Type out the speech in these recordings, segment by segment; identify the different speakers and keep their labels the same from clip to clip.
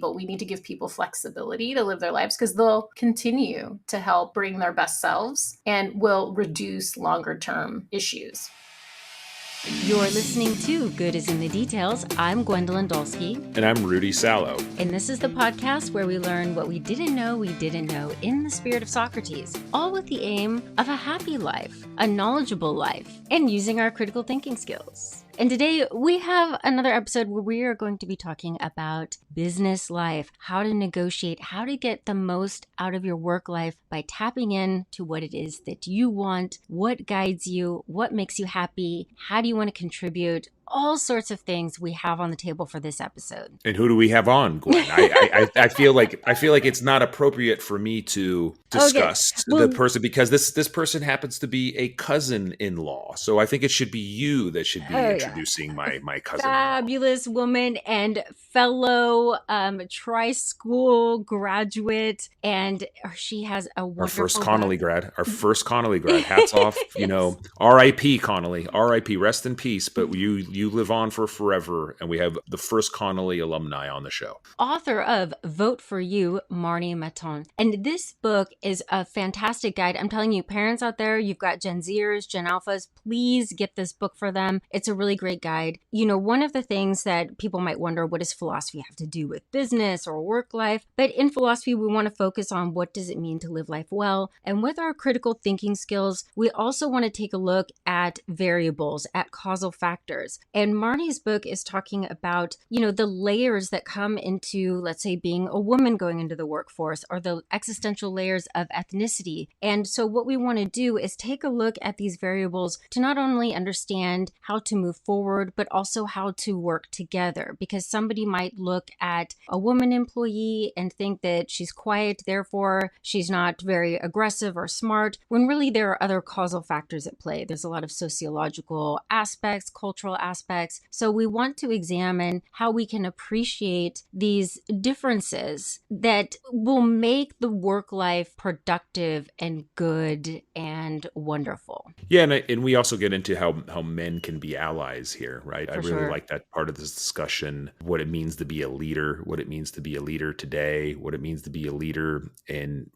Speaker 1: but we need to give people flexibility to live their lives because they'll continue to help bring their best selves and will reduce longer term issues.
Speaker 2: You're listening to Good is in the Details. I'm Gwendolyn Dolsky.
Speaker 3: And I'm Rudy Sallow.
Speaker 2: And this is the podcast where we learn what we didn't know in the spirit of Socrates, all with the aim of a happy life, a knowledgeable life, and using our critical thinking skills. And today we have another episode where we are going to be talking about business life, how to negotiate, how to get the most out of your work life by tapping into what it is that you want, what guides you, what makes you happy, how do you want to contribute, all sorts of things we have on the table for this episode.
Speaker 3: And who do we have on, Gwen? I feel like it's not appropriate for me to discuss the person because this person happens to be a cousin-in-law. So I think it should be you that should be introducing my cousin.
Speaker 2: Fabulous woman and fellow tri-school graduate, and she has a wonderful
Speaker 3: our first Connolly grad. Hats off, R.I.P. Connolly, R.I.P. Rest in peace. But you live on for forever, and we have the first Connolly alumni on the show.
Speaker 2: Author of Vote for You, Marnie Maton. And this book is a fantastic guide. I'm telling you, parents out there, you've got Gen Zers, Gen Alphas, please get this book for them. It's a really great guide. One of the things that people might wonder, what does philosophy have to do with business or work life? But in philosophy, we want to focus on what does it mean to live life well. And with our critical thinking skills, we also want to take a look at variables, at causal factors. And Marnie's book is talking about, the layers that come into, let's say, being a woman going into the workforce, or the existential layers of ethnicity. And so what we want to do is take a look at these variables to not only understand how to move forward, but also how to work together. Because somebody might look at a woman employee and think that she's quiet, therefore she's not very aggressive or smart, when really there are other causal factors at play. There's a lot of sociological aspects, cultural aspects. So we want to examine how we can appreciate these differences that will make the work life productive and good and wonderful.
Speaker 3: Yeah, and we also get into how men can be allies here, right? I really like that part of this discussion, what it means to be a leader, what it means to be a leader today, what it means to be a leader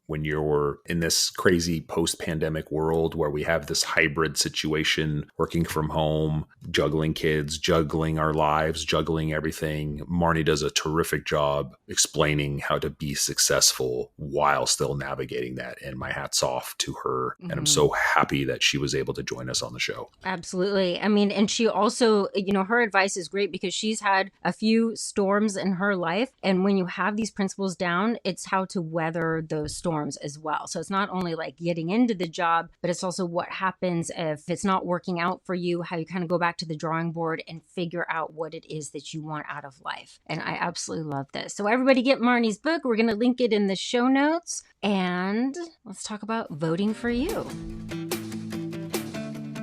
Speaker 3: when you're in this crazy post-pandemic world where we have this hybrid situation, working from home, juggling kids, juggling our lives, juggling everything. Marnie does a terrific job explaining how to be successful while still navigating that. And my hat's off to her. Mm-hmm. And I'm so happy that she was able to join us on the show.
Speaker 2: Absolutely. I mean, and she also, her advice is great because she's had a few storms in her life. And when you have these principles down, it's how to weather those storms as well. So it's not only like getting into the job, but it's also what happens if it's not working out for you, how you kind of go back to the drawing board and figure out what it is that you want out of life. And I absolutely love this. So everybody get Marnie's book. We're going to link it in the show notes. And let's talk about voting for you.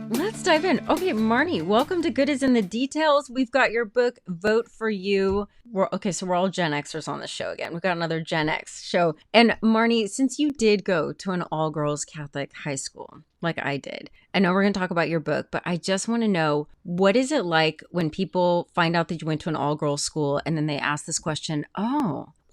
Speaker 2: Let's dive in. Okay, Marnie, welcome to Good is in the Details. We've got your book, Vote for You. We're all Gen Xers on the show again. We've got another Gen X show. And Marnie, since you did go to an all-girls Catholic high school, like I did, I know we're going to talk about your book, but I just want to know, what is it like when people find out that you went to an all-girls school and then they ask this question,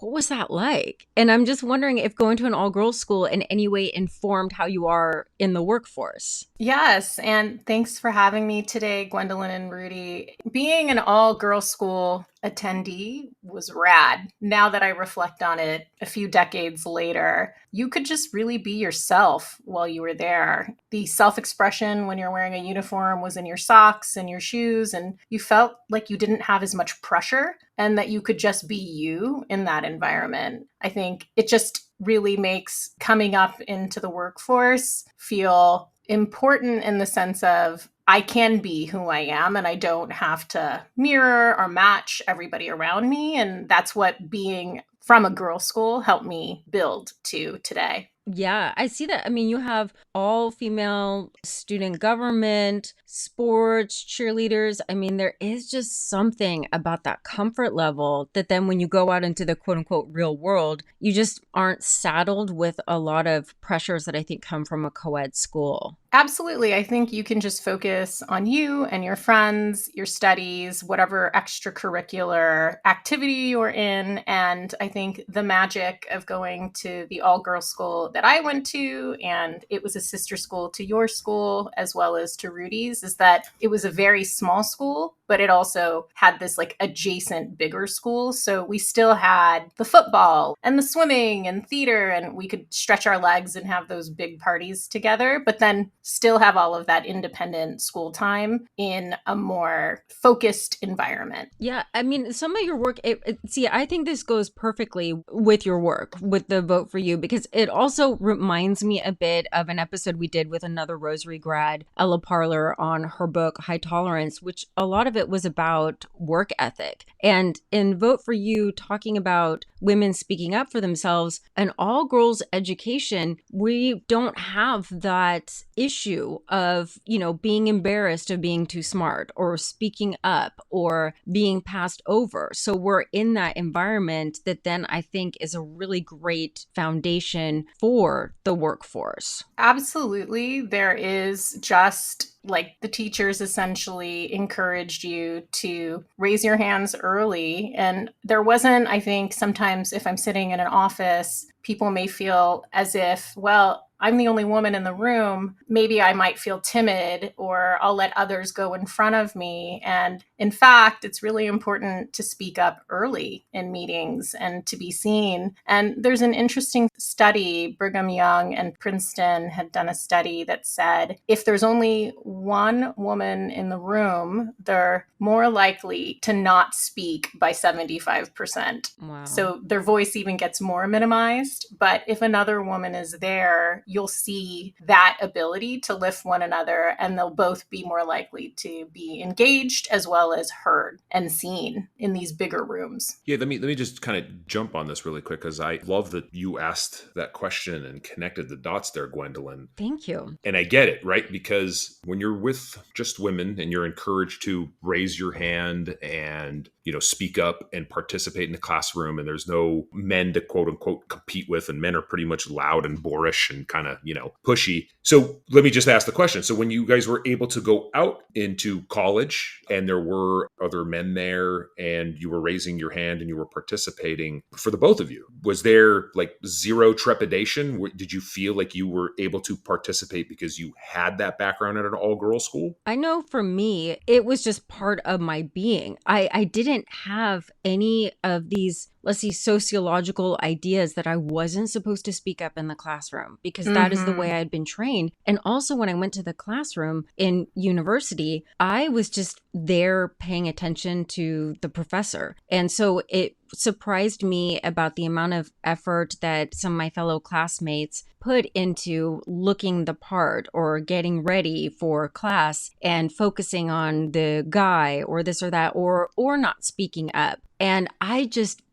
Speaker 2: what was that like? And I'm just wondering if going to an all-girls school in any way informed how you are in the workforce.
Speaker 1: Yes, and thanks for having me today, Gwendolyn and Rudy. Being an all-girls school attendee was rad. Now that I reflect on it a few decades later, you could just really be yourself while you were there. The self-expression when you're wearing a uniform was in your socks and your shoes, and you felt like you didn't have as much pressure and that you could just be you in that environment. I think it just really makes coming up into the workforce feel important in the sense of I can be who I am and I don't have to mirror or match everybody around me. And that's what being from a girls' school helped me build to today.
Speaker 2: Yeah, I see that. I mean, you have all female student government, sports, cheerleaders. I mean, there is just something about that comfort level that then when you go out into the quote unquote real world, you just aren't saddled with a lot of pressures that I think come from a co-ed school.
Speaker 1: Absolutely. I think you can just focus on you and your friends, your studies, whatever extracurricular activity you're in. And I think the magic of going to the all girls school that I went to, and it was a sister school to your school as well as to Rudy's, is that it was a very small school, but it also had this like adjacent bigger school. So we still had the football and the swimming and theater, and we could stretch our legs and have those big parties together, but then still have all of that independent school time in a more focused environment.
Speaker 2: Yeah, I mean, some of your work, see, I think this goes perfectly with your work, with the Vote for You, because it also reminds me a bit of an episode we did with another Rosary grad, Ella Parler, on her book, High Tolerance, which a lot of it was about work ethic. And in Vote for You, talking about women speaking up for themselves, an all girls education, we don't have that issue of, being embarrassed of being too smart or speaking up or being passed over. So we're in that environment that then I think is a really great foundation for the workforce.
Speaker 1: Absolutely. There is just like the teachers essentially encouraged you to raise your hands early. And there wasn't, I think, sometimes if I'm sitting in an office, people may feel as if, well, I'm the only woman in the room. Maybe I might feel timid or I'll let others go in front of me. And in fact, it's really important to speak up early in meetings and to be seen. And there's an interesting study, Brigham Young and Princeton had done a study that said if there's only one woman in the room, they're more likely to not speak by 75%.
Speaker 2: Wow.
Speaker 1: So their voice even gets more minimized. But if another woman is there, you'll see that ability to lift one another, and they'll both be more likely to be engaged as well as heard and seen in these bigger rooms.
Speaker 3: Yeah, let me just kind of jump on this really quick because I love that you asked that question and connected the dots there, Gwendolyn.
Speaker 2: Thank you.
Speaker 3: And I get it, right? Because when you're with just women and you're encouraged to raise your hand and, speak up and participate in the classroom, and there's no men to quote unquote compete with, and men are pretty much loud and boorish and kind of, pushy. So let me just ask the question. So when you guys were able to go out into college and there were other men there and you were raising your hand and you were participating, for the both of you, was there like zero trepidation? Did you feel like you were able to participate because you had that background at an all-girls school?
Speaker 2: I know for me, it was just part of my being. I didn't have any of these, let's see, sociological ideas that I wasn't supposed to speak up in the classroom because that is the way I had been trained. And also when I went to the classroom in university, I was just there paying attention to the professor. And so it surprised me about the amount of effort that some of my fellow classmates put into looking the part or getting ready for class and focusing on the guy or this or that or not speaking up. And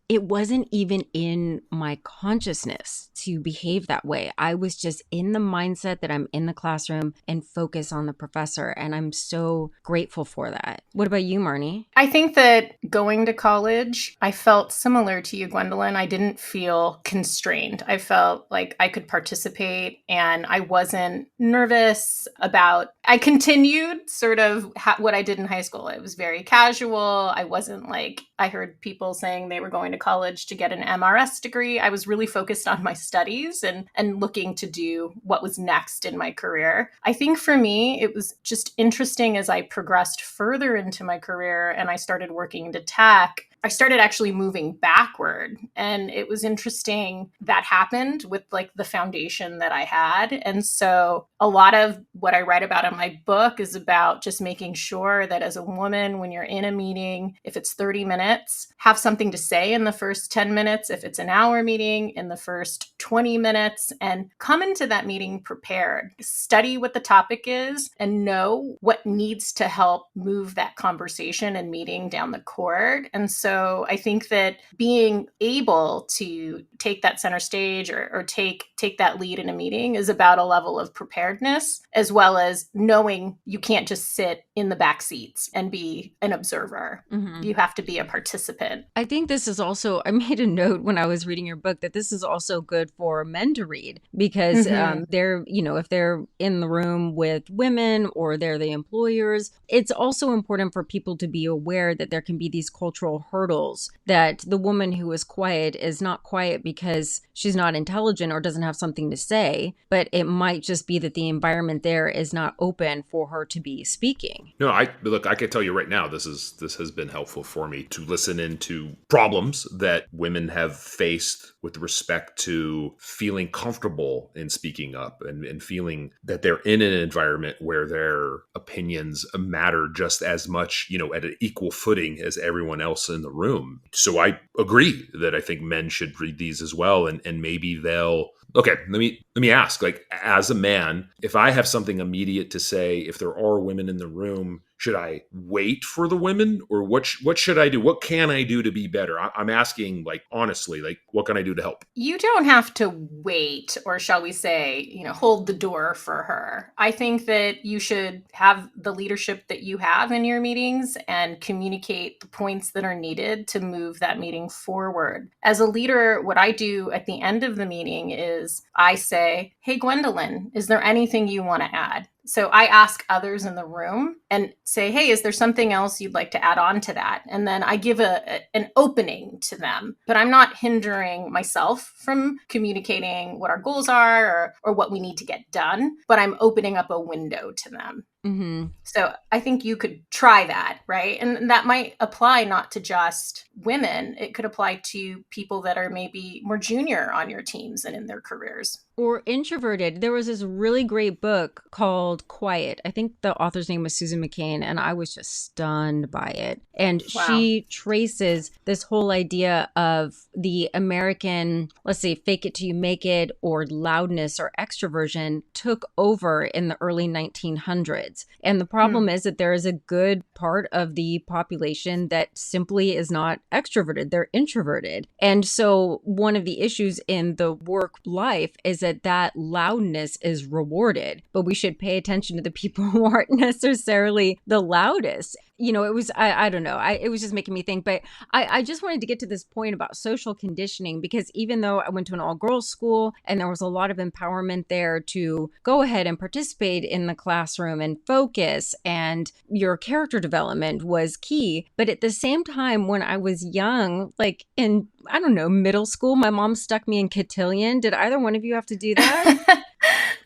Speaker 2: it wasn't even in my consciousness to behave that way. I was just in the mindset that I'm in the classroom and focus on the professor. And I'm so grateful for that. What about you, Marnie?
Speaker 1: I think that going to college, I felt similar to you, Gwendolyn. I didn't feel constrained. I felt like I could participate and I wasn't nervous about. I continued sort of what I did in high school. It was very casual. I wasn't like, I heard people saying they were going to college to get an MRS degree. I was really focused on my studies and looking to do what was next in my career. I think for me, it was just interesting as I progressed further into my career and I started working into tech. I started actually moving backward. And it was interesting that happened with like the foundation that I had. And so a lot of what I write about in my book is about just making sure that as a woman, when you're in a meeting, if it's 30 minutes, have something to say in the first 10 minutes. If it's an hour meeting, in the first 20 minutes, and come into that meeting prepared. Study what the topic is and know what needs to help move that conversation and meeting down the court. And so so I think that being able to take that center stage or take that lead in a meeting is about a level of preparedness, as well as knowing you can't just sit in the back seats and be an observer. Mm-hmm. You have to be a participant.
Speaker 2: I think this is also, I made a note when I was reading your book that this is also good for men to read, because they're, if they're in the room with women or they're the employers, it's also important for people to be aware that there can be these cultural hurdles, that the woman who is quiet is not quiet because she's not intelligent or doesn't have something to say, but it might just be that the environment there is not open for her to be speaking.
Speaker 3: No, I can tell you right now, this has been helpful for me to listen into problems that women have faced with respect to feeling comfortable in speaking up and feeling that they're in an environment where their opinions matter just as much, at an equal footing as everyone else in the room. So I agree that I think men should read these as well, and maybe they'll. Okay, let me ask, like, as a man, if I have something immediate to say, if there are women in the room, should I wait for the women, or what should I do? What can I do to be better? I'm asking, like, honestly, like, what can I do to help?
Speaker 1: You don't have to wait, or shall we say, hold the door for her. I think that you should have the leadership that you have in your meetings and communicate the points that are needed to move that meeting forward. As a leader, what I do at the end of the meeting is I say, hey, Gwendolyn, is there anything you want to add? So I ask others in the room and say, hey, is there something else you'd like to add on to that? And then I give an opening to them, but I'm not hindering myself from communicating what our goals are or what we need to get done, but I'm opening up a window to them. Mm-hmm. So I think you could try that, right? And that might apply not to just women. It could apply to people that are maybe more junior on your teams and in their careers.
Speaker 2: Or introverted. There was this really great book called Quiet. I think the author's name was Susan McCain, and I was just stunned by it. And she traces this whole idea of the American, let's say, fake it till you make it, or loudness or extroversion took over in the early 1900s. And the problem is that there is a good part of the population that simply is not extroverted. They're introverted. And so one of the issues in the work life is that loudness is rewarded, but we should pay attention to the people who aren't necessarily the loudest. It was, I don't know. It was just making me think, but I just wanted to get to this point about social conditioning, because even though I went to an all-girls school and there was a lot of empowerment there to go ahead and participate in the classroom and focus, and your character development was key. But at the same time, when I was young, like in, I don't know, middle school, my mom stuck me in cotillion. Did either one of you have to do that?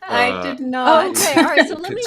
Speaker 1: I did not.
Speaker 2: Oh, okay, all right. So let me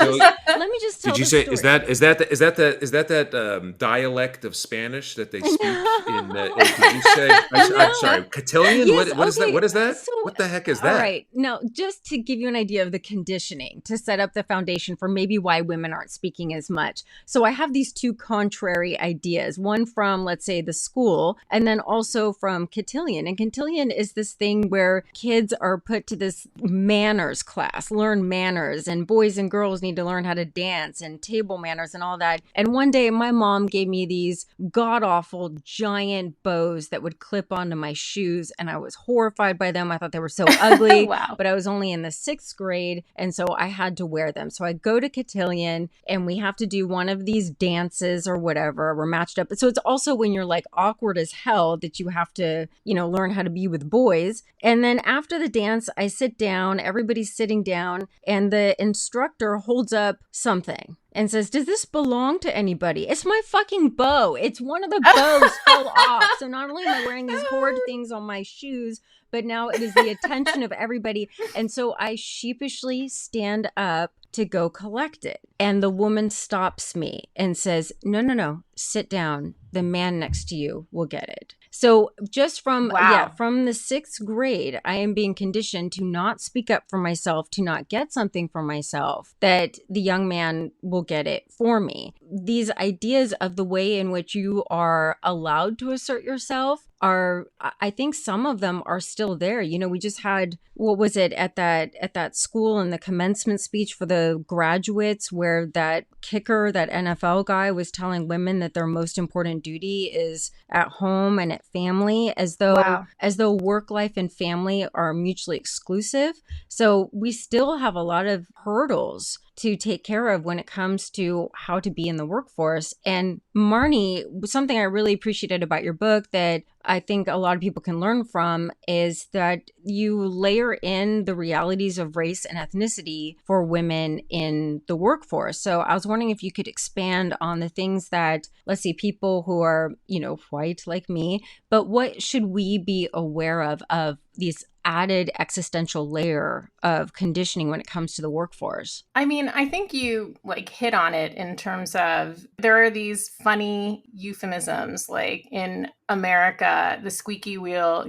Speaker 2: just tell.
Speaker 3: Did you say story. is that dialect of Spanish that they speak in? Did you say? I'm sorry, cotillion. Yes, what is that? What is that? So, what the heck is that?
Speaker 2: All right. Now, just to give you an idea of the conditioning to set up the foundation for maybe why women aren't speaking as much. So I have these two contrary ideas. One from, let's say, the school, and then also from cotillion. And cotillion is this thing where kids are put to this manners class. Learn manners, and boys and girls need to learn how to dance and table manners and all that. And one day my mom gave me these god-awful giant bows that would clip onto my shoes, and I was horrified by them. I thought they were so ugly.
Speaker 1: Wow.
Speaker 2: But I was only in the 6th grade, and so I had to wear them. So I go to cotillion and we have to do one of these dances or whatever. We're matched up. So it's also when you're like awkward as hell that you have to, learn how to be with boys. And then after the dance, I sit down, everybody's sitting down, and the instructor holds up something and says, does this belong to anybody? It's my fucking bow. It's one of the bows fell off. So not only am I wearing these horrid things on my shoes, but now it is the attention of everybody. And so I sheepishly stand up to go collect it. And the woman stops me and says, no, sit down. The man next to you will get it. So just from the 6th grade, I am being conditioned to not speak up for myself, to not get something for myself, that the young man will get it for me. These ideas of the way in which you are allowed to assert yourself are, I think some of them are still there. We just had, what was it, at that school in the commencement speech for the graduates, where that kicker, that NFL guy, was telling women that their most important duty is at home and at family,
Speaker 1: Wow.
Speaker 2: as though work life and family are mutually exclusive. So we still have a lot of hurdles to take care of when it comes to how to be in the workforce. And Marnie, something I really appreciated about your book that I think a lot of people can learn from is that you layer in the realities of race and ethnicity for women in the workforce. So I was wondering if you could expand on the things that, let's see, people who are, white like me, but what should we be aware of these added existential layer of conditioning when it comes to the workforce?
Speaker 1: I mean, I think you hit on it in terms of there are these funny euphemisms like in America, the squeaky wheel,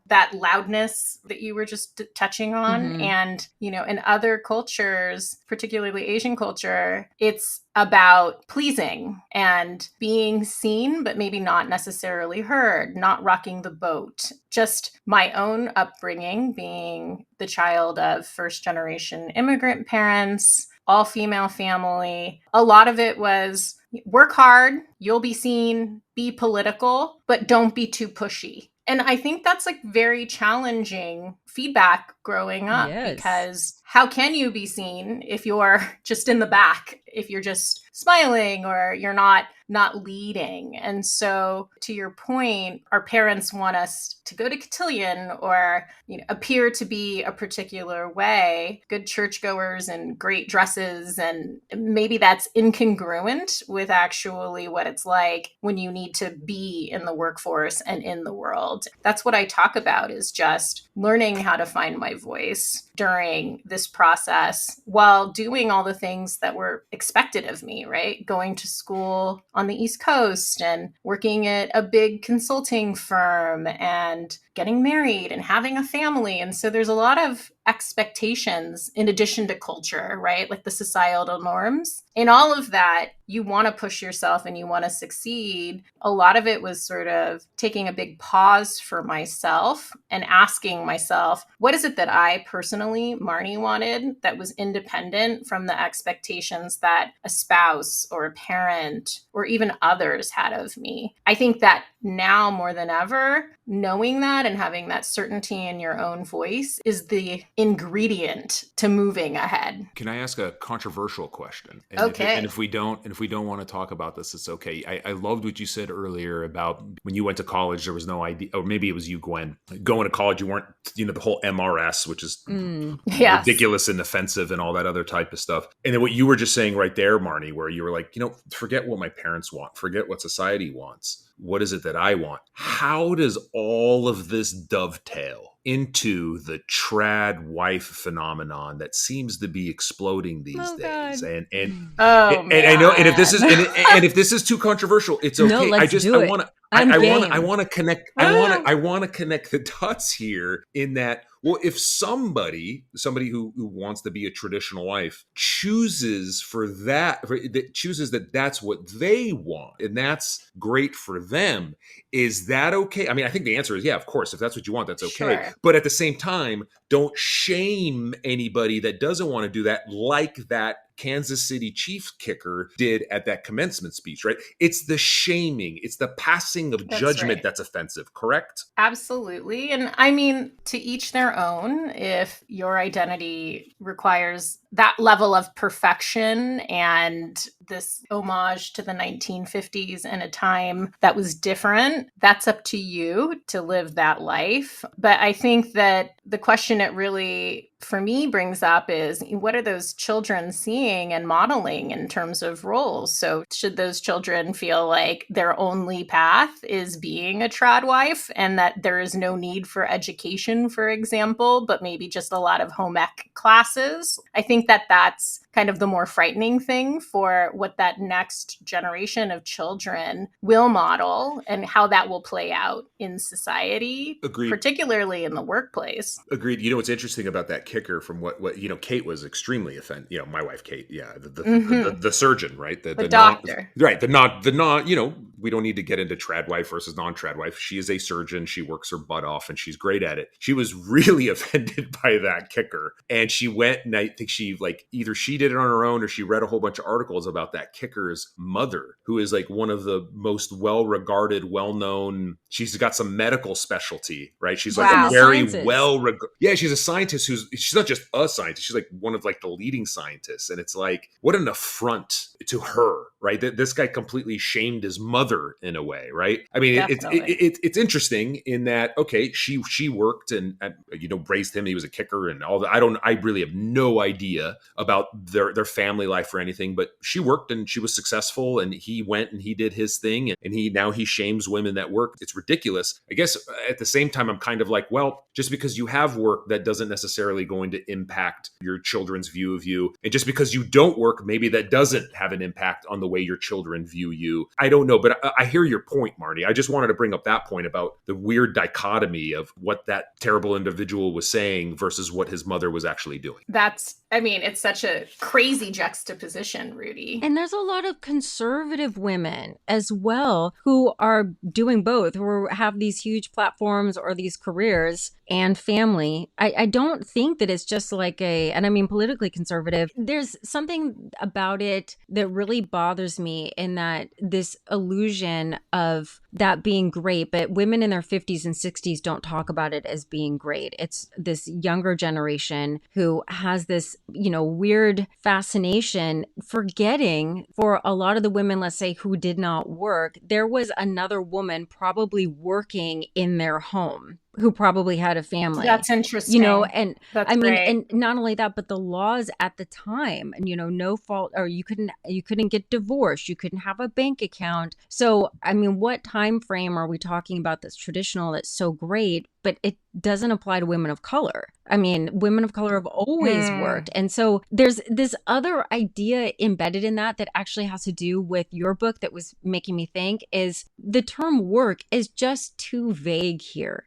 Speaker 1: that loudness that you were just touching on.
Speaker 2: Mm-hmm.
Speaker 1: And, in other cultures, particularly Asian culture, it's about pleasing and being seen, but maybe not necessarily heard, not rocking the boat. Just my own upbringing, being the child of first generation immigrant parents, all female family, a lot of it was work hard, you'll be seen, be political, but don't be too pushy. And I think that's very challenging feedback growing up,
Speaker 2: Yes.
Speaker 1: because how can you be seen if you're just in the back, if you're just smiling or you're not leading? And so to your point, our parents want us to go to cotillion or appear to be a particular way, good churchgoers and great dresses, and maybe that's incongruent with actually what it's like when you need to be in the workforce and in the world. That's what I talk about, is just learning how to find my voice during this process while doing all the things that were expected of me, right? Going to school on the East Coast and working at a big consulting firm and getting married and having a family. And so there's a lot of expectations in addition to culture, right? Like the societal norms. In all of that, you want to push yourself and you want to succeed. A lot of it was sort of taking a big pause for myself and asking myself, what is it that I personally, Marnie, wanted that was independent from the expectations that a spouse or a parent or even others had of me? I think that now more than ever, knowing that and having that certainty in your own voice is the ingredient to moving ahead.
Speaker 3: Can I ask a controversial question? And
Speaker 1: Okay.
Speaker 3: If we don't want to talk about this, it's okay. I loved what you said earlier about when you went to college, there was no idea, or maybe it was you, Gwen, going to college, you weren't, the whole MRS, which is
Speaker 1: Yes.
Speaker 3: ridiculous and offensive and all that other type of stuff. And then what you were just saying right there, Marnie, where you were like, forget what my parents want, forget what society wants. What is it that I want? How does all of this dovetail into the trad wife phenomenon that seems to be exploding these days?
Speaker 2: God.
Speaker 3: And
Speaker 1: I
Speaker 3: know, and if this is and if this is too controversial, it's okay.
Speaker 2: No, let's do it.
Speaker 3: I want to connect. I want to connect the dots here. In that, well, if somebody who wants to be a traditional wife chooses chooses that that's what they want, and that's great for them, is that okay? I mean, I think the answer is yeah, of course. If that's what you want, that's okay.
Speaker 1: Sure.
Speaker 3: But at the same time, don't shame anybody that doesn't want to do that, like that Kansas City Chiefs kicker did at that commencement speech, right? It's the shaming, it's the passing of judgment that's offensive, correct?
Speaker 1: Absolutely. And I mean, to each their own. If your identity requires that level of perfection and this homage to the 1950s and a time that was different, that's up to you to live that life. But I think that the question it really, for me, brings up is, what are those children seeing and modeling in terms of roles? So should those children feel like their only path is being a trad wife and that there is no need for education, for example, but maybe just a lot of home ec classes? I think that that's kind of the more frightening thing for what that next generation of children will model and how that will play out in society.
Speaker 3: Agreed.
Speaker 1: Particularly in the workplace.
Speaker 3: Agreed. What's interesting about that kicker, from what Kate was extremely offended. My wife Kate, the surgeon, right?
Speaker 1: The doctor,
Speaker 3: right? The not we don't need to get into trad wife versus non-trad wife. She is a surgeon. She works her butt off and she's great at it. She was really offended by that kicker. And she went, and I think she like either she did it on her own or she read a whole bunch of articles about that kicker's mother, who is like one of the most well-regarded, well-known, she's got some medical specialty, right? She's like a very yeah, she's a scientist she's not just a scientist, she's like one of like the leading scientists. And it's like, what an affront to her, right? That this guy completely shamed his mother in a way, right? I mean, it's interesting in that, okay, she worked and raised him. He was a kicker and all that. I really have no idea about their family life or anything, but she worked and she was successful, and he went and he did his thing, and he shames women that work. It's ridiculous. I guess at the same time, I'm kind of like, well, just because you have work, that doesn't necessarily going to impact your children's view of you. And just because you don't work, maybe that doesn't have an impact on the way your children view you. I don't know, but I hear your point, Marnie. I just wanted to bring up that point about the weird dichotomy of what that terrible individual was saying versus what his mother was actually doing.
Speaker 1: It's such a crazy juxtaposition, Rudy.
Speaker 2: And there's a lot of conservative women as well who are doing both, who have these huge platforms or these careers and family. I don't think that it's just like and I mean politically conservative. There's something about it that really bothers me, in that this illusion of that being great, but women in their 50s and 60s don't talk about it as being great. It's this younger generation who has this, weird fascination, forgetting for a lot of the women, let's say, who did not work, there was another woman probably working in their home who probably had a family.
Speaker 1: That's interesting.
Speaker 2: And
Speaker 1: that's great.
Speaker 2: And not only that, but the laws at the time, and no fault, or you couldn't get divorced, you couldn't have a bank account. So, what time frame are we talking about that's traditional, that's so great, but it doesn't apply to women of color? Women of color have always worked. And so there's this other idea embedded in that actually has to do with your book that was making me think, is the term work is just too vague here.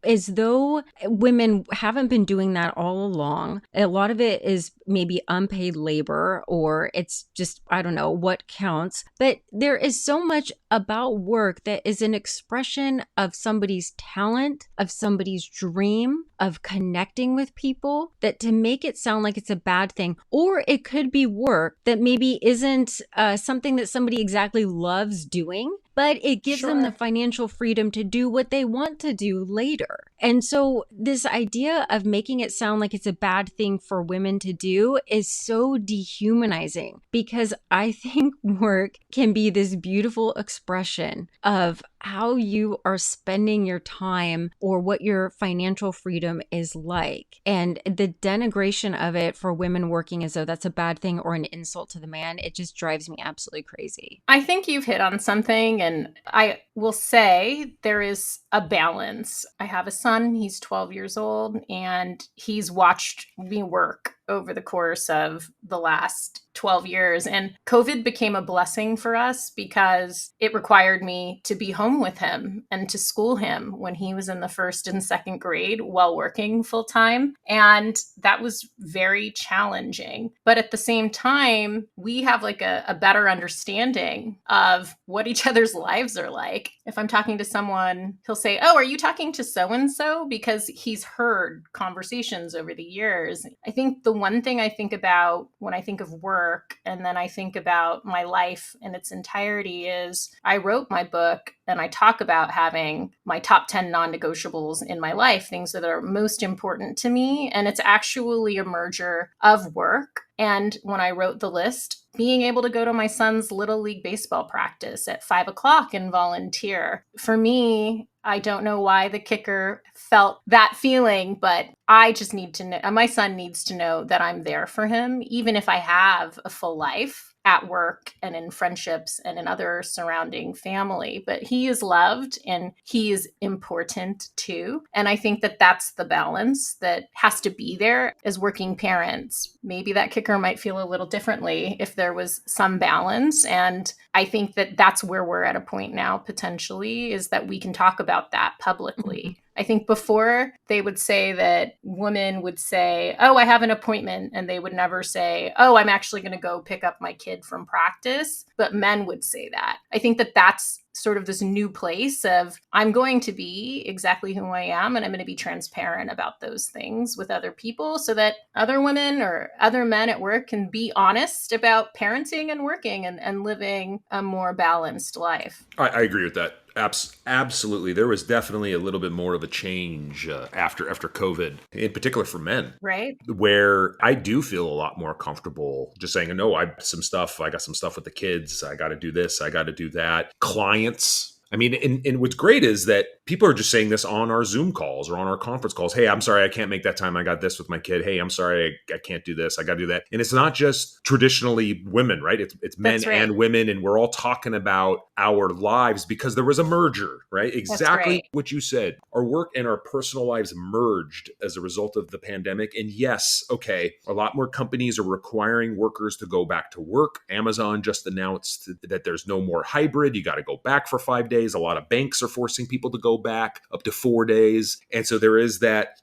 Speaker 2: As though women haven't been doing that all along. A lot of it is maybe unpaid labor, or it's just, I don't know what counts. But there is so much about work that is an expression of somebody's talent, of somebody's dream, of connecting with people, that to make it sound like it's a bad thing, or it could be work that maybe isn't something that somebody exactly loves doing, but it gives them the financial freedom to do what they want to do later. And so this idea of making it sound like it's a bad thing for women to do is so dehumanizing, because I think work can be this beautiful expression of how you are spending your time or what your financial freedom is like. And the denigration of it for women working as though that's a bad thing or an insult to the man, it just drives me absolutely crazy.
Speaker 1: I think you've hit on something, and I will say there is a balance. I have a son, he's 12 years old, and he's watched me work over the course of the last 12 years. And COVID became a blessing for us because it required me to be home with him and to school him when he was in the first and second grade while working full time. And that was very challenging. But at the same time, we have like a better understanding of what each other's lives are like. If I'm talking to someone, he'll say, "Oh, are you talking to so-and-so?" Because he's heard conversations over the years. I think the one thing I think about when I think of work, and then I think about my life in its entirety, is I wrote my book and I talk about having my top 10 non-negotiables in my life, things that are most important to me. And it's actually a merger of work. And when I wrote the list, being able to go to my son's Little League baseball practice at 5 o'clock and volunteer. For me, I don't know why the kicker felt that feeling, but I just need to know, my son needs to know that I'm there for him, even if I have a full life at work and in friendships and in other surrounding family. But he is loved and he is important too. And I think that that's the balance that has to be there as working parents. Maybe that kicker might feel a little differently if there was some balance. And I think that that's where we're at a point now, potentially, is that we can talk about that publicly. I think before they would say that women would say, oh, I have an appointment. And they would never say, oh, I'm actually going to go pick up my kid from practice. But men would say that. I think that that's sort of this new place of I'm going to be exactly who I am, and I'm going to be transparent about those things with other people so that other women or other men at work can be honest about parenting and working and living a more balanced life.
Speaker 3: I agree with that. Absolutely, there was definitely a little bit more of a change after COVID, in particular for men,
Speaker 1: right?
Speaker 3: where I do feel a lot more comfortable just saying, "No, I got some stuff with the kids. I got to do this. I got to do that." Clients. I mean, and what's great is that people are just saying this on our Zoom calls or on our conference calls. Hey, I'm sorry, I can't make that time. I got this with my kid. Hey, I'm sorry, I can't do this. I got to do that. And it's not just traditionally women, right? It's men
Speaker 1: Right.
Speaker 3: and women. And we're all talking about our lives because there was a merger, right? Exactly
Speaker 1: right.
Speaker 3: what you said. Our work and our personal lives merged as a result of the pandemic. And yes, okay, a lot more companies are requiring workers to go back to work. Amazon just announced that there's no more hybrid. You got to go back for 5 days. A lot of banks are forcing people to go back up to 4 days. And so there is that,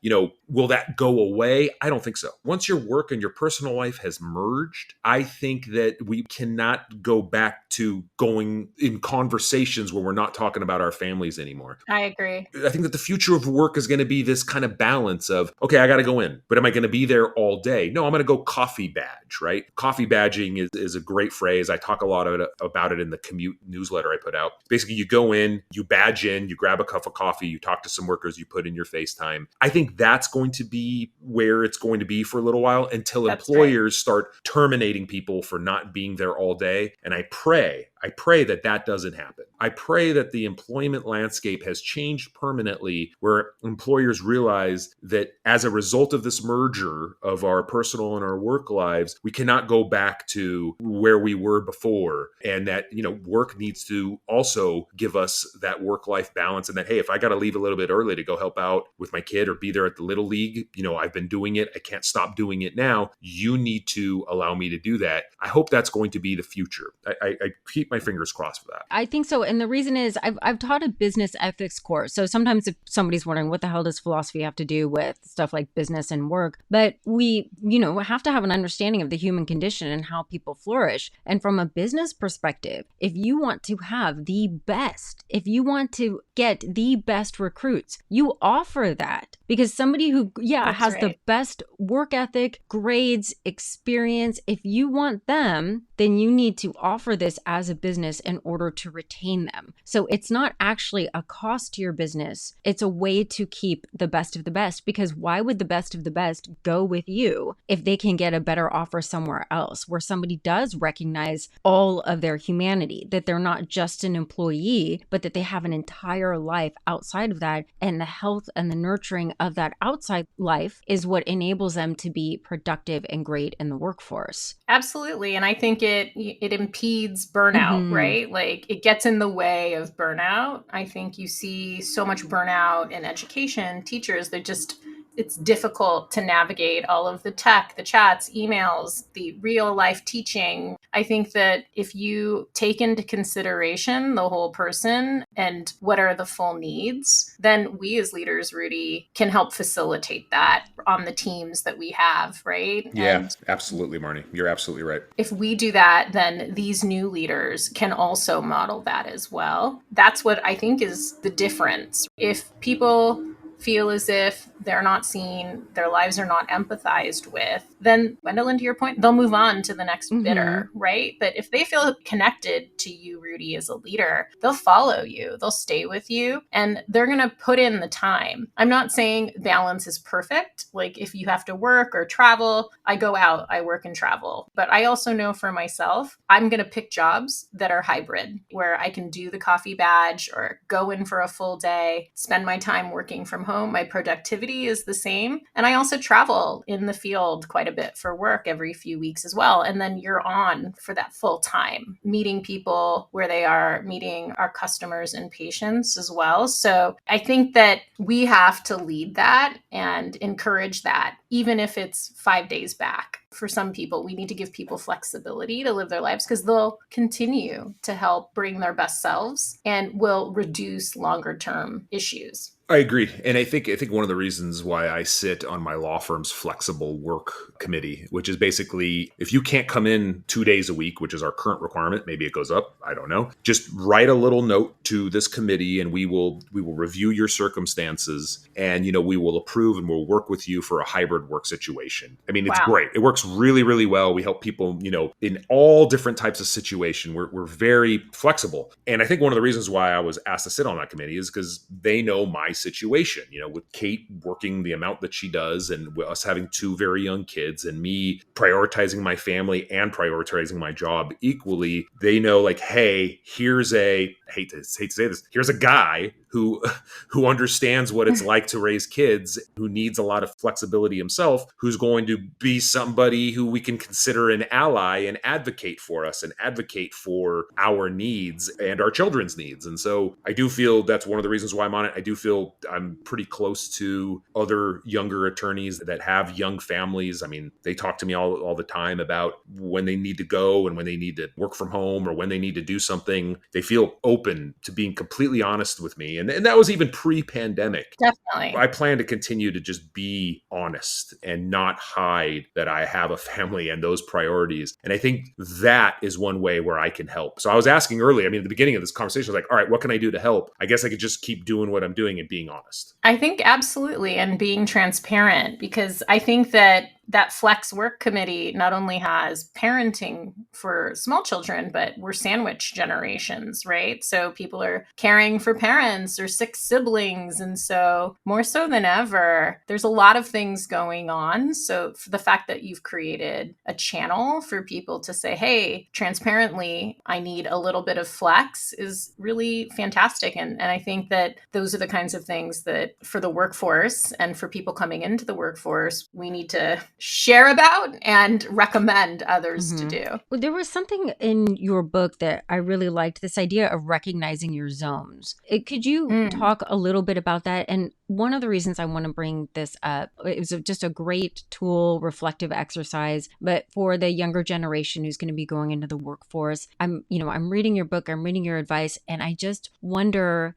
Speaker 3: will that go away? I don't think so. Once your work and your personal life has merged, I think that we cannot go back to going in conversations where we're not talking about our families anymore.
Speaker 1: I agree.
Speaker 3: I think that the future of work is going to be this kind of balance of, okay, I got to go in, but am I going to be there all day? No, I'm going to go coffee badge, right? Coffee badging is a great phrase. I talk a lot about it in the commute newsletter I put out. Basically, you go in, you badge in, you grab a cup of coffee, you talk to some workers, you put in your FaceTime. I think that's going to be where it's going to be for a little while until
Speaker 1: That's
Speaker 3: employers start terminating people for not being there all day. And I pray that doesn't happen. I pray that the employment landscape has changed permanently where employers realize that as a result of this merger of our personal and our work lives, we cannot go back to where we were before. And that, work needs to also give us that work-life balance and that, hey, if I got to leave a little bit early to go help out with my kid or be there at the Little League, I've been doing it. I can't stop doing it now. You need to allow me to do that. I hope that's going to be the future. I keep my fingers crossed for that.
Speaker 2: I think so. And the reason is I've taught a business ethics course. So sometimes if somebody's wondering what the hell does philosophy have to do with stuff like business and work, but we, have to have an understanding of the human condition and how people flourish. And from a business perspective, if you want to have the best, if you want to get the best recruits, you offer that because somebody who, has the best work ethic, grades, experience, if you want them, then you need to offer this as a business in order to retain them. So it's not actually a cost to your business. It's a way to keep the best of the best because why would the best of the best go with you if they can get a better offer somewhere else where somebody does recognize all of their humanity, that they're not just an employee, but that they have an entire life outside of that. And the health and the nurturing of that outside life is what enables them to be productive and great in the workforce.
Speaker 1: Absolutely. And I think it impedes burnout, right? Like it gets in the way of burnout. I think you see so much burnout in education, teachers, it's difficult to navigate all of the tech, the chats, emails, the real life teaching. I think that if you take into consideration the whole person and what are the full needs, then we as leaders, Rudy, can help facilitate that on the teams that we have, right?
Speaker 3: Yeah,
Speaker 1: And
Speaker 3: absolutely, Marnie. You're absolutely right.
Speaker 1: if we do that, then these new leaders can also model that as well. That's what I think is the difference. If people feel as if they're not seen, their lives are not empathized with, then Gwendolyn, to your point, they'll move on to the next bidder, right? But if they feel connected to you, Rudy, as a leader, they'll follow you, they'll stay with you, and they're going to put in the time. I'm not saying balance is perfect. Like if you have to work or travel, I go out, I work and travel. But I also know for myself, I'm going to pick jobs that are hybrid, where I can do the coffee badge or go in for a full day, spend my time working from home. My productivity is the same. And I also travel in the field quite a bit for work every few weeks as well. And then you're on for that full time, meeting people where they are, meeting our customers and patients as well. So I think that we have to lead that and encourage that, even if it's 5 days back. For some people, we need to give people flexibility to live their lives because they'll continue to help bring their best selves and will reduce longer term issues.
Speaker 3: I agree. And I think one of the reasons why I sit on my law firm's flexible work committee, which is basically if you can't come in 2 days a week, which is our current requirement, maybe it goes up, I don't know. Just write a little note to this committee and we will review your circumstances and we will approve and we'll work with you for a hybrid work situation. I mean, it's
Speaker 1: Wow.
Speaker 3: great. It works really, really well. We help people, in all different types of situation. We're very flexible. And I think one of the reasons why I was asked to sit on that committee is because they know my situation, with Kate working the amount that she does and with us having two very young kids and me prioritizing my family and prioritizing my job equally. They know like, hey, here's hate to say this, here's a guy who understands what it's like to raise kids, who needs a lot of flexibility himself, who's going to be somebody who we can consider an ally and advocate for us and advocate for our needs and our children's needs. And so I do feel that's one of the reasons why I'm on it. I do feel I'm pretty close to other younger attorneys that have young families. I mean, they talk to me all the time about when they need to go and when they need to work from home or when they need to do something. They feel open to being completely honest with me. And that was even pre-pandemic.
Speaker 1: Definitely.
Speaker 3: I plan to continue to just be honest and not hide that I have a family and those priorities. And I think that is one way where I can help. So I was asking earlier, I mean, at the beginning of this conversation, I was like, all right, what can I do to help? I guess I could just keep doing what I'm doing and being honest.
Speaker 1: I think absolutely. And being transparent, because I think that flex work committee not only has parenting for small children, but we're sandwich generations, right? So people are caring for parents or sick siblings. And so more so than ever, there's a lot of things going on. So for the fact that you've created a channel for people to say, hey, transparently, I need a little bit of flex is really fantastic. And I think that those are the kinds of things that for the workforce and for people coming into the workforce, we need to share about and recommend others to do.
Speaker 2: Well, there was something in your book that I really liked, this idea of recognizing your zones. Could you talk a little bit about that? And one of the reasons I want to bring this up, it was just a great tool, reflective exercise, but for the younger generation who's going to be going into the workforce, I'm reading your book, I'm reading your advice, and I just wonder,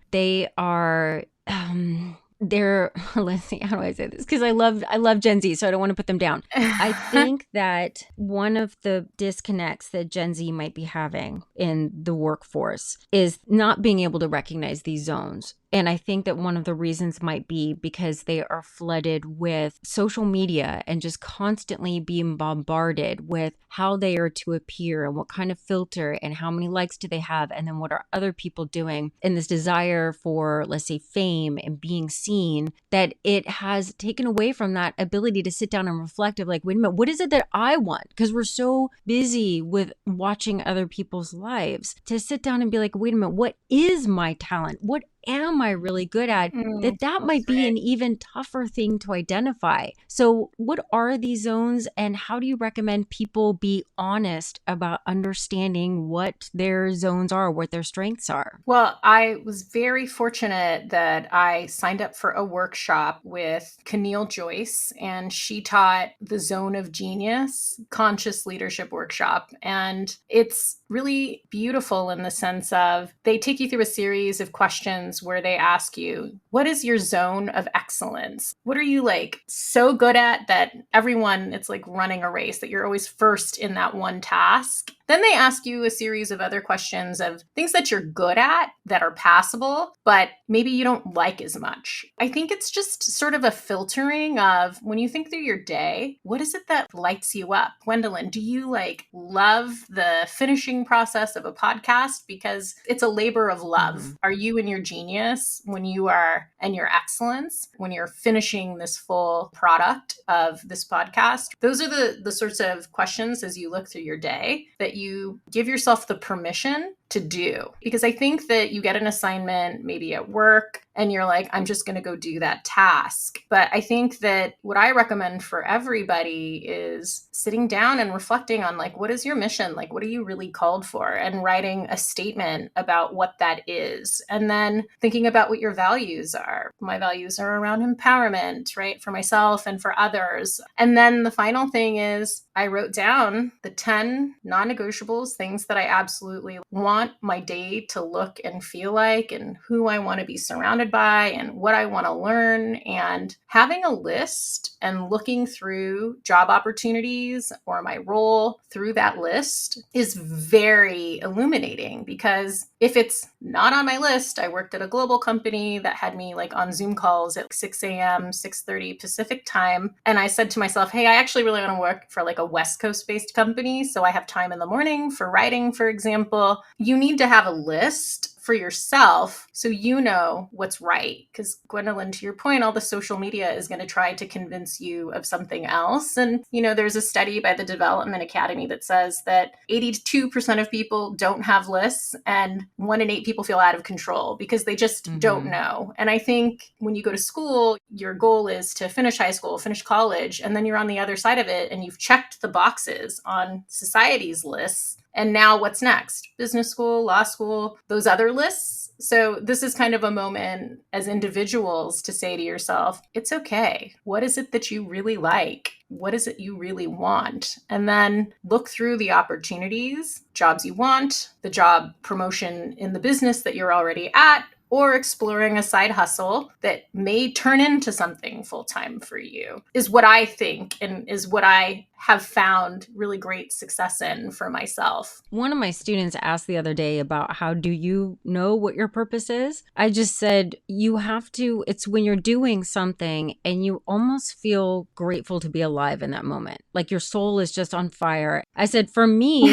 Speaker 2: they're let's see, how do I say this, because I love Gen Z, so I don't want to put them down. I think that one of the disconnects that Gen Z might be having in the workforce is not being able to recognize these zones. And I think that one of the reasons might be because they are flooded with social media and just constantly being bombarded with how they are to appear and what kind of filter and how many likes do they have and then what are other people doing, and this desire for, let's say, fame and being seen, that it has taken away from that ability to sit down and reflect of like, wait a minute, what is it that I want? Because we're so busy with watching other people's lives to sit down and be like, wait a minute, what is my talent? What am I really good at? That might be an even tougher thing to identify. So what are these zones and how do you recommend people be honest about understanding what their zones are, what their strengths are?
Speaker 1: Well, I was very fortunate that I signed up for a workshop with Keneal Joyce, and she taught the Zone of Genius Conscious Leadership Workshop. And it's really beautiful in the sense of they take you through a series of questions where they ask you, what is your zone of excellence? What are you like so good at that everyone, it's like running a race, that you're always first in that one task? Then they ask you a series of other questions of things that you're good at that are passable, but maybe you don't like as much. I think it's just sort of a filtering of when you think through your day, what is it that lights you up? Gwendolyn, do you like love the finishing process of a podcast because it's a labor of love? Are you in your genius when you are, and your excellence when you're finishing this full product of this podcast? Those are the sorts of questions as you look through your day that you give yourself the permission to do. Because I think that you get an assignment maybe at work and you're like, I'm just going to go do that task. But I think that what I recommend for everybody is sitting down and reflecting on like, what is your mission? Like, what are you really called for? And writing a statement about what that is. And then thinking about what your values are. My values are around empowerment, right? For myself and for others. And then the final thing is I wrote down the 10 non-negotiables, things that I absolutely want want my day to look and feel like, and who I want to be surrounded by, and what I want to learn. And having a list and looking through job opportunities or my role through that list is very illuminating, because if it's not on my list, I worked at a global company that had me like on Zoom calls at 6 a.m., 6:30 Pacific time. And I said to myself, hey, I actually really want to work for like a West Coast based company. So I have time in the morning for writing, for example. You need to have a list for yourself so you know what's right. Because Gwendolyn, to your point, all the social media is going to try to convince you of something else. And, you know, there's a study by the Development Academy that says that 82% of people don't have lists, and 1 in 8 people feel out of control because they just don't know. And I think when you go to school, your goal is to finish high school, finish college, and then you're on the other side of it and you've checked the boxes on society's lists. And now what's next? Business school, law school, those other lists. So this is kind of a moment as individuals to say to yourself, it's okay. What is it that you really like? What is it you really want? And then look through the opportunities, jobs you want, the job promotion in the business that you're already at, or exploring a side hustle that may turn into something full-time for you, is what I think, and is what I have found really great success in for myself.
Speaker 2: One of my students asked the other day about how do you know what your purpose is? I just said, you have to, it's when you're doing something and you almost feel grateful to be alive in that moment. Like your soul is just on fire. I said, for me,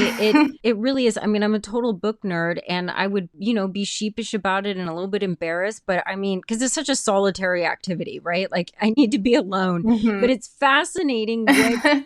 Speaker 2: it really is. I mean, I'm a total book nerd, and I would, be sheepish about it and a little bit embarrassed, but I mean, because it's such a solitary activity, right? Like I need to be alone, but it's fascinating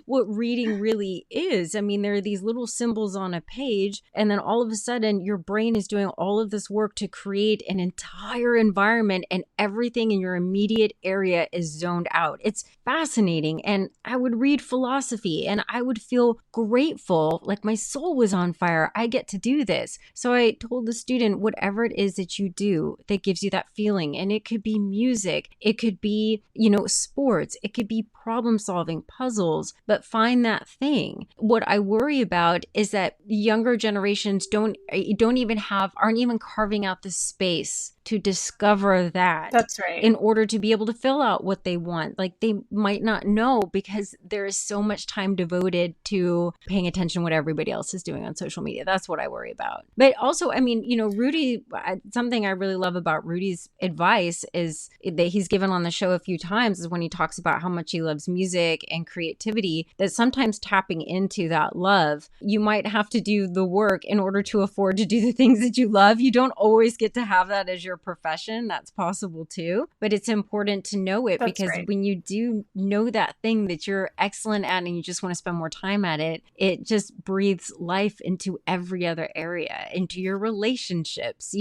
Speaker 2: what reading really is. I mean, there are these little symbols on a page, and then all of a sudden your brain is doing all of this work to create an entire environment, and everything in your immediate area is zoned out. It's fascinating. And I would read philosophy and I would feel grateful, like my soul was on fire. I get to do this. So I told the student, whatever it is that you do that gives you that feeling, and it could be music, it could be, sports, it could be problem solving, puzzles, but find that thing. What I worry about is that younger generations aren't even carving out the space to discover that.
Speaker 1: That's right.
Speaker 2: In order to be able to fill out what they want. Like they might not know because there is so much time devoted to paying attention to what everybody else is doing on social media. That's what I worry about. But also, I mean, Rudy, something I really love about Rudy's advice is that he's given on the show a few times, is when he talks about how much he loves music and creativity, that sometimes tapping into that love, you might have to do the work in order to afford to do the things that you love. You don't always get to have that as your profession. That's possible too, but it's important to know it. That's because right. When you do know that thing that you're excellent at and you just want to spend more time at it, it just breathes life into every other area, into your relationships,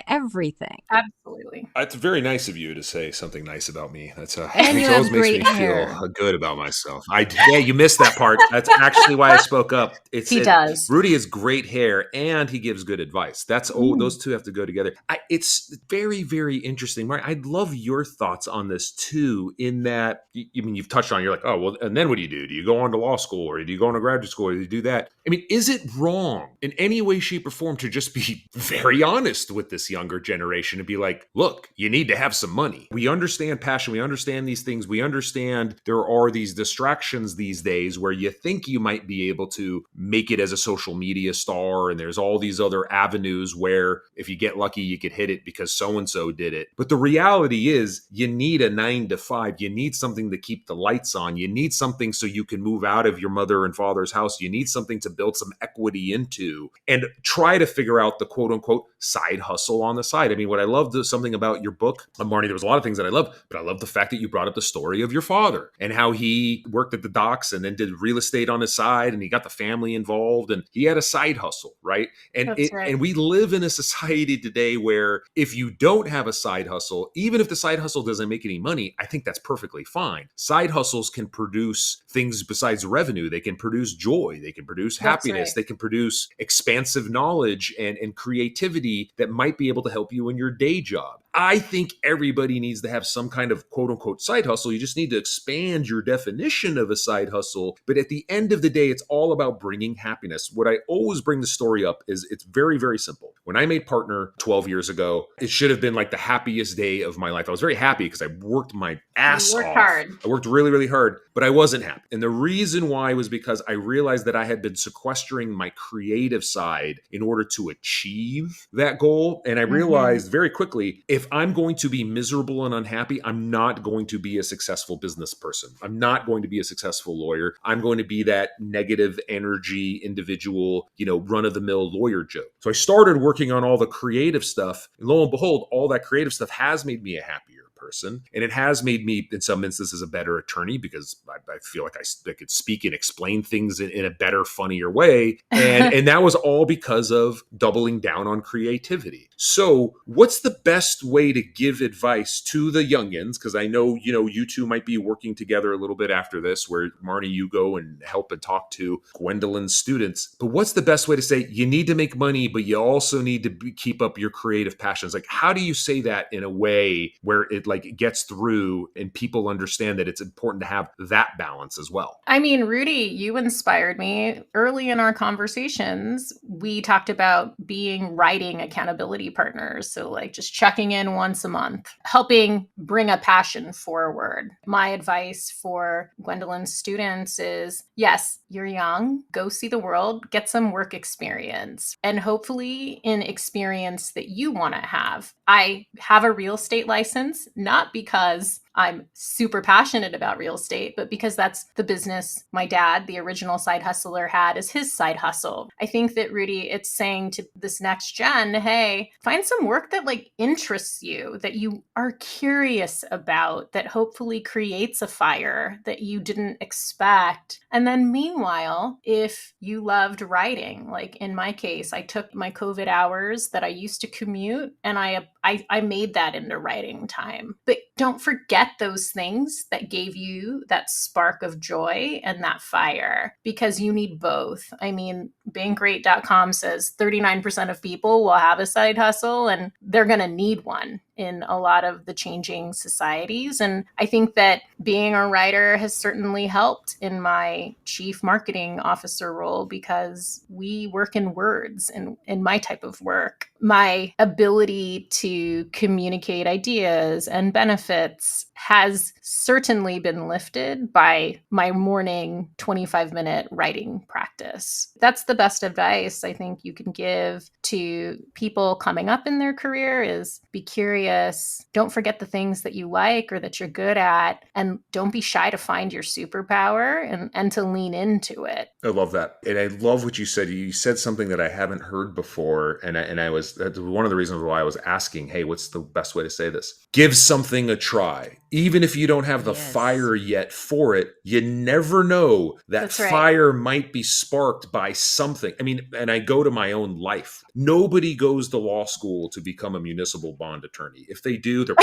Speaker 2: everything.
Speaker 1: Absolutely.
Speaker 3: It's very nice of you to say something nice about me. That's
Speaker 2: and
Speaker 3: it always makes me feel good about myself. You missed that part. That's actually why I spoke up.
Speaker 1: He does.
Speaker 3: Rudy has great hair and he gives good advice. That's those two have to go together. It's very, very interesting, Mark. I'd love your thoughts on this too. In that, you've touched on. You're like, oh well, and then what do you do? Do you go on to law school, or do you go on to graduate school, or do you do that? I mean, is it wrong in any way, shape, or form to just be very honest with this younger generation and be like, look, you need to have some money. We understand passion. We understand these things. We understand there are these distractions these days where you think you might be able to make it as a social media star. And there's all these other avenues where if you get lucky, you could hit it because so-and-so did it. But the reality is you need a 9 to 5. You need something to keep the lights on. You need something so you can move out of your mother and father's house. You need something to build some equity into and try to figure out the quote unquote side hustle on the side. I mean, what I loved something about your book, Marnie, there was a lot of things that I love, but I love the fact that you brought up the story of your father and how he worked at the docks and then did real estate on his side, and he got the family involved and he had a side hustle, right? And
Speaker 1: That's right.
Speaker 3: And we live in a society today where if if you don't have a side hustle, even if the side hustle doesn't make any money, I think that's perfectly fine. Side hustles can produce things besides revenue. They can produce joy. They can produce
Speaker 1: That's
Speaker 3: happiness.
Speaker 1: right.
Speaker 3: They can produce expansive knowledge and creativity that might be able to help you in your day job. I think everybody needs to have some kind of quote unquote side hustle. You just need to expand your definition of a side hustle. But at the end of the day, it's all about bringing happiness. What I always bring the story up is it's very, very simple. When I made partner 12 years ago, it should have been like the happiest day of my life. I was very happy because I worked my
Speaker 1: You
Speaker 3: ass
Speaker 1: worked
Speaker 3: off.
Speaker 1: hard.
Speaker 3: I worked really, really hard, but I wasn't happy. And the reason why was because I realized that I had been sequestering my creative side in order to achieve that goal. And I realized very quickly, if I'm going to be miserable and unhappy, I'm not going to be a successful business person. I'm not going to be a successful lawyer. I'm going to be that negative energy individual, run of the mill lawyer Joe. So I started working on all the creative stuff. And lo and behold, all that creative stuff has made me a happier person. And it has made me, in some instances, a better attorney because I feel like I could speak and explain things in a better, funnier way. And that was all because of doubling down on creativity. So what's the best way to give advice to the youngins? Because I know, you two might be working together a little bit after this, where Marnie, you go and help and talk to Gwendolyn's students. But what's the best way to say you need to make money, but you also need to keep up your creative passions? Like, how do you say that in a way where it gets through and people understand that it's important to have that balance as well?
Speaker 1: I mean, Rudy, you inspired me. Early in our conversations, we talked about being writing accountability partners. So, like, just checking in once a month, helping bring a passion forward. My advice for Gwendolyn's students is yes, you're young, go see the world, get some work experience, and hopefully an experience that you want to have. I have a real estate license, not because I'm super passionate about real estate, but because that's the business my dad, the original side hustler, had as his side hustle. I think that, Rudy, it's saying to this next gen, hey, find some work that interests you, that you are curious about, that hopefully creates a fire that you didn't expect. And then meanwhile, if you loved writing, like in my case, I took my COVID hours that I used to commute and I made that into writing time. But don't forget those things that gave you that spark of joy and that fire, because you need both. I mean, bankrate.com says 39% of people will have a side hustle and they're going to need one in a lot of the changing societies. And I think that being a writer has certainly helped in my chief marketing officer role, because we work in words and in my type of work. My ability to communicate ideas and benefits has certainly been lifted by my morning 25-minute writing practice. That's the best advice I think you can give to people coming up in their career is be curious. Don't forget the things that you like or that you're good at, and don't be shy to find your superpower and to lean into it.
Speaker 3: I love that. And I love what you said. You said something that I haven't heard before. That's one of the reasons why I was asking, hey, what's the best way to say this? Give something a try. Even if you don't have the fire yet for it, you never know that
Speaker 1: That's right.
Speaker 3: fire might be sparked by something. I mean, and I go to my own life. Nobody goes to law school to become a municipal bond attorney. If they do, they're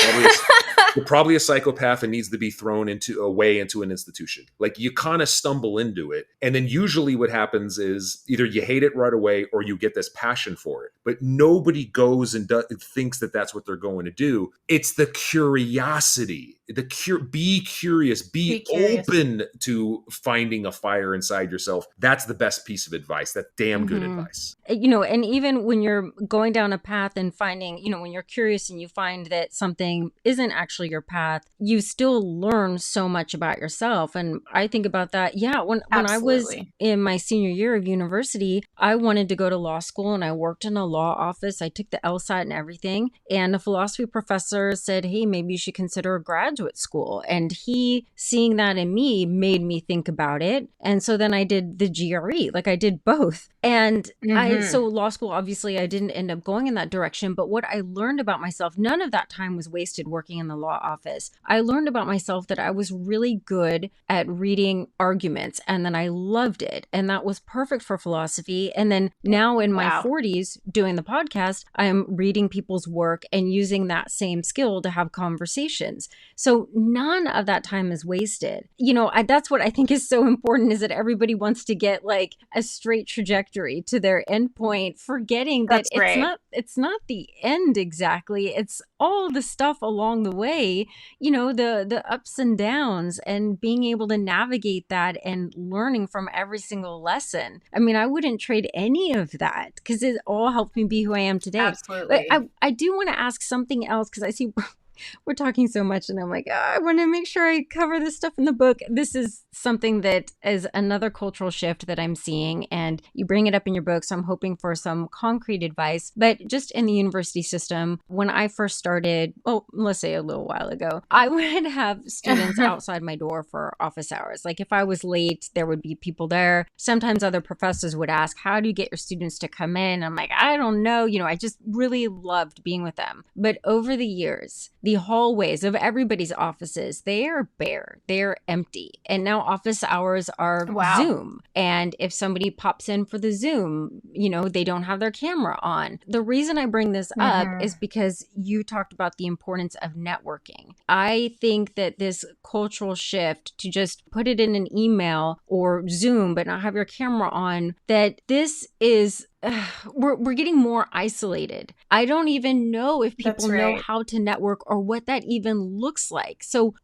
Speaker 3: probably a psychopath and needs to be thrown away into an institution. Like, you kind of stumble into it. And then usually what happens is either you hate it right away or you get this passion for it. But nobody goes and thinks that that's what they're going to do. It's the curiosity. Be curious, be open to finding a fire inside yourself. That's the best piece of advice. That's damn good advice.
Speaker 2: And even when you're going down a path and finding, when you're curious and you find that something isn't actually your path, you still learn so much about yourself. And I think about that. Yeah. When I was in my senior year of university, I wanted to go to law school and I worked in a law office. I took the LSAT and everything. And the philosophy professor said, hey, maybe you should consider a grad graduate school. And he seeing that in me made me think about it. And so then I did the GRE, like I did both. And so law school, obviously, I didn't end up going in that direction. But what I learned about myself, none of that time was wasted working in the law office. I learned about myself that I was really good at reading arguments, and then I loved it. And that was perfect for philosophy. And then now in my 40s doing the podcast, I am reading people's work and using that same skill to have conversations. So none of that time is wasted. That's what I think is so important, is that everybody wants to get like a straight trajectory to their end point, forgetting that it's not the end exactly. It's all the stuff along the way, the ups and downs, and being able to navigate that and learning from every single lesson. I mean, I wouldn't trade any of that because it all helped me be who I am today.
Speaker 1: Absolutely.
Speaker 2: But I do want to ask something else, because I see we're talking so much and I'm like, I want to make sure I cover this stuff in the book. This is something that is another cultural shift that I'm seeing, and you bring it up in your book. So I'm hoping for some concrete advice. But just in the university system, when I first started, let's say a little while ago, I would have students outside my door for office hours. Like if I was late, there would be people there. Sometimes other professors would ask, how do you get your students to come in? I'm like, I don't know. I just really loved being with them. But over the years, the hallways of everybody's offices, they are bare, they're empty. And now office hours are Zoom. And if somebody pops in for the Zoom, they don't have their camera on. The reason I bring this up is because you talked about the importance of networking. I think that this cultural shift to just put it in an email or Zoom, but not have your camera on, that this is we're getting more isolated. I don't even know if people know how to network or what that even looks like. So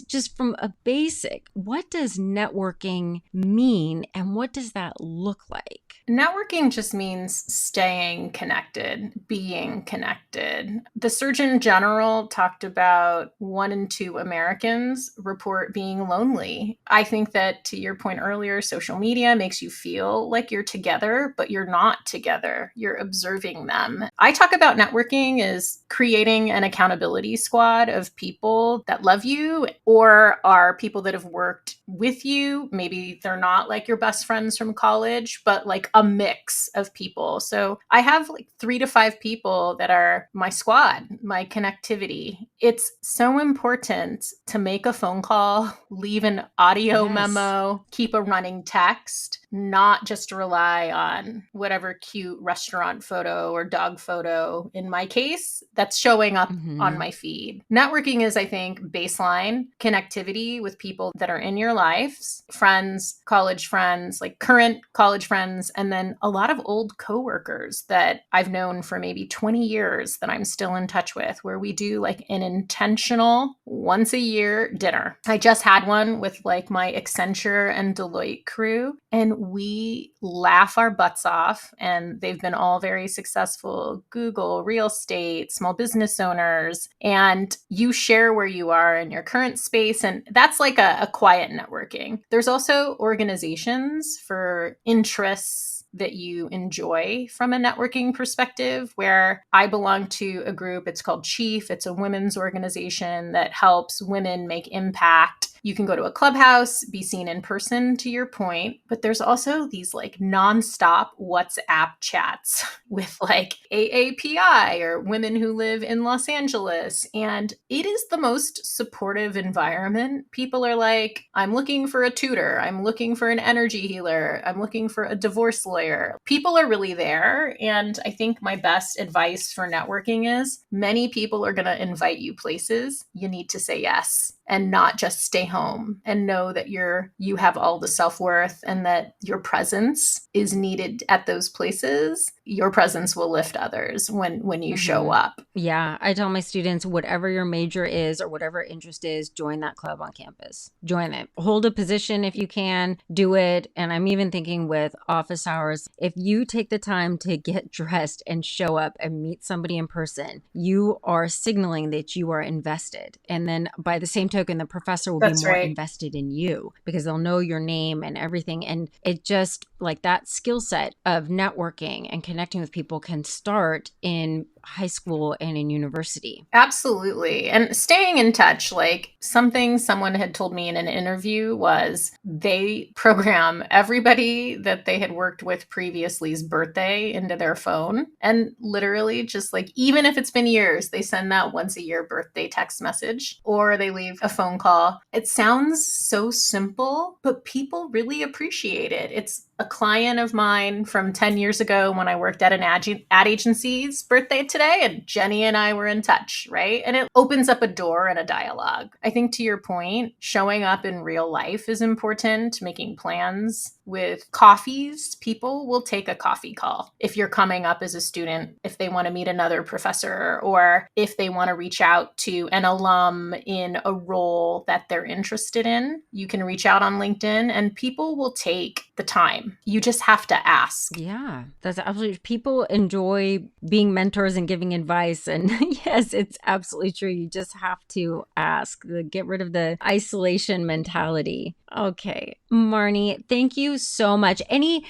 Speaker 2: just from a basic, what does networking mean and what does that look like?
Speaker 1: Networking just means staying connected, being connected. The Surgeon General talked about 1 in 2 Americans report being lonely. I think that, to your point earlier, social media makes you feel like you're together, but you're not together. You're observing them. I talk about networking as creating an accountability squad of people that love you or are people that have worked with you. Maybe they're not like your best friends from college, but like a mix of people. So I have like 3 to 5 people that are my squad, my connectivity. It's so important to make a phone call, leave an audio memo, keep a running text, not just rely on whatever cute restaurant photo or dog photo, in my case, that's showing up on my feed. Networking is, I think, baseline connectivity with people that are in your lives, friends, college friends, like current college friends, and then a lot of old coworkers that I've known for maybe 20 years that I'm still in touch with, where we do like an intentional once a year dinner. I just had one with like my Accenture and Deloitte crew, and we laugh our butts off, and they've been all very successful: Google, real estate, small business owners, and you share where you are in your current space. And that's like a quiet networking. There's also organizations for interests that you enjoy from a networking perspective, where I belong to a group. It's called Chief. It's a women's organization that helps women make impact. You can go to a clubhouse, be seen in person, to your point, but there's also these like nonstop WhatsApp chats with like AAPI or women who live in Los Angeles. And it is the most supportive environment. People are like, I'm looking for a tutor. I'm looking for an energy healer. I'm looking for a divorce lawyer. People are really there. And I think my best advice for networking is many people are going to invite you places. You need to say yes and not just stay home, and know that you have all the self-worth and that your presence is needed at those places. Your presence will lift others when you show up.
Speaker 2: Yeah. I tell my students, whatever your major is or whatever interest is, join that club on campus. Join it. Hold a position if you can, do it. And I'm even thinking with office hours, if you take the time to get dressed and show up and meet somebody in person, you are signaling that you are invested. And then by the same token, the professor will be more invested in you because they'll know your name and everything. And it just like that skill set of networking and connecting with people can start in high school and in university.
Speaker 1: Absolutely. And staying in touch, like something someone had told me in an interview was they program everybody that they had worked with previously's birthday into their phone. And literally, just like, even if it's been years, they send that once a year birthday text message or they leave a phone call. It sounds so simple, but people really appreciate it. It's a client of mine from 10 years ago when I worked at an ad agency's birthday today, and Jenny and I were in touch, right? And it opens up a door and a dialogue. I think to your point, showing up in real life is important, making plans with coffees. People will take a coffee call if you're coming up as a student, if they want to meet another professor, or if they want to reach out to an alum in a role that they're interested in. You can reach out on LinkedIn and people will take the time. You just have to ask.
Speaker 2: Yeah, that's absolutely. People enjoy being mentors and giving advice. And yes, it's absolutely true. You just have to ask, get rid of the isolation mentality. Okay, Marnie, thank you so much. Any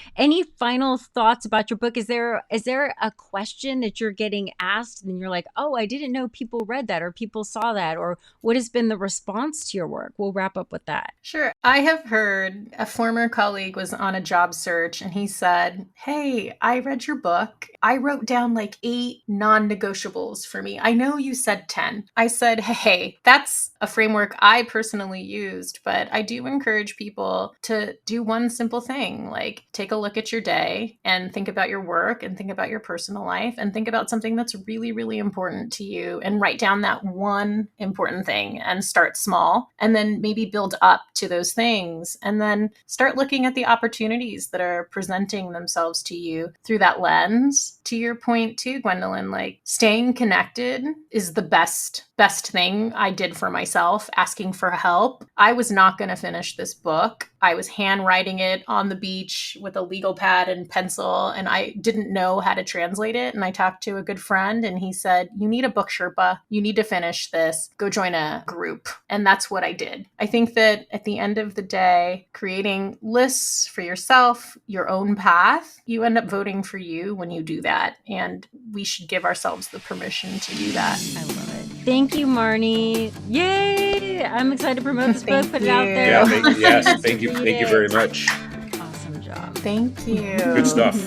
Speaker 2: final thoughts about your book? Is there a question that you're getting asked and you're like, oh, I didn't know people read that or people saw that, or what has been the response to your work? We'll wrap up with that.
Speaker 1: Sure. I have heard a former colleague was on a job search and he said, hey, I read your book. I wrote down like 8 non-negotiables for me. I know you said 10. I said, hey, that's a framework I personally used, but I do encourage people to do one simple thing, like take a look at your day and think about your work and think about your personal life and think about something that's really, really important to you and write down that one important thing and start small and then maybe build up to those things and then start looking at the opportunities that are presenting themselves to you through that lens. To your point too, Gwendolyn, like staying connected is the best thing I did for myself, asking for help. I was not going to finish this book. I was handwriting it on the beach with a legal pad and pencil, and I didn't know how to translate it. And I talked to a good friend and he said, you need a book Sherpa. You need to finish this. Go join a group. And that's what I did. I think that at the end of the day, creating lists for yourself, your own path, you end up voting for you when you do that. And we should give ourselves the permission to do that.
Speaker 2: I love it. Thank you, Marnie. Yay! I'm excited to promote this book, put it out there.
Speaker 3: Yeah, thank you very much.
Speaker 2: Awesome job.
Speaker 1: Thank you.
Speaker 3: Good stuff.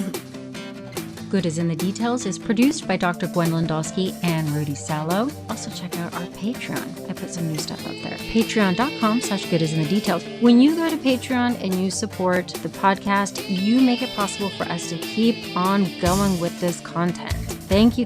Speaker 2: Good is in the Details is produced by Dr. Gwendolyn Dosky and Rudy Sallow. Also check out our Patreon. I put some new stuff up there. Patreon.com/goodisinthedetails. When you go to Patreon and you support the podcast, you make it possible for us to keep on going with this content. Thank you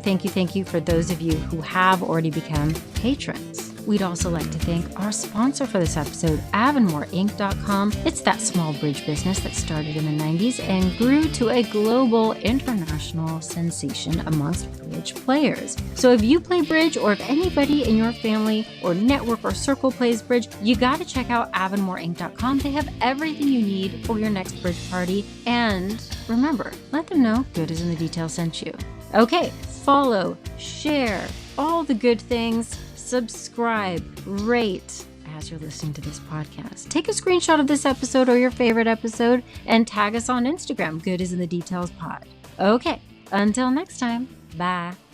Speaker 2: for those of you who have already become patrons. We'd also like to thank our sponsor for this episode, AvonmoreInc.com. It's that small bridge business that started in the 90s and grew to a global international sensation amongst bridge players. So if you play bridge, or if anybody in your family or network or circle plays bridge, you got to check out AvonmoreInc.com. They have everything you need for your next bridge party. And remember, let them know Good is in the Details sent you. Okay, follow, share, all the good things. Subscribe, rate as you're listening to this podcast. Take a screenshot of this episode or your favorite episode and tag us on Instagram, Good is in the Details Pod. Okay, until next time, bye.